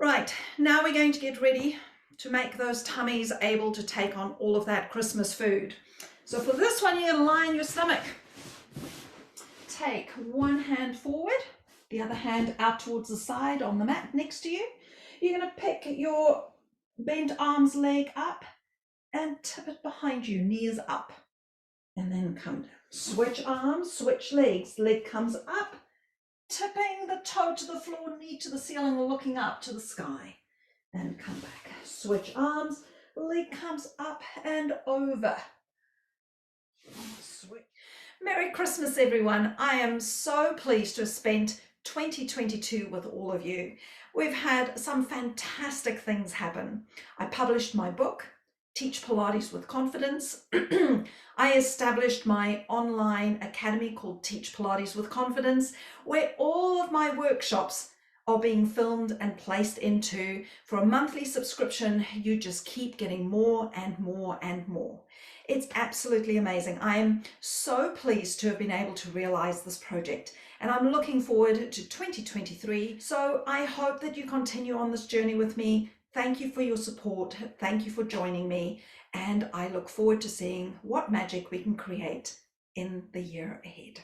Right, now we're going to get ready to make those tummies able to take on all of that Christmas food. So for this one, you're going to lie on your stomach. Take one hand forward, the other hand out towards the side on the mat next to you. You're going to pick your bent arms leg up and tip it behind you, knees up, and then come down. Switch arms, switch legs. Leg comes up, tipping the toe to the floor, knee to the ceiling, looking up to the sky. And come back. Switch arms, leg comes up and over. Switch. Merry Christmas, everyone. I am so pleased to have spent 2022 with all of you. We've had some fantastic things happen. I published my book, Teach Pilates with Confidence. I established my online academy called Teach Pilates with Confidence, where all of my workshops are being filmed and placed into. For a monthly subscription, you just keep getting more and more and more. It's absolutely amazing. I am so pleased to have been able to realize this project, and I'm looking forward to 2023. So I hope that you continue on this journey with me. Thank you for your support. Thank you for joining me. And I look forward to seeing what magic we can create in the year ahead.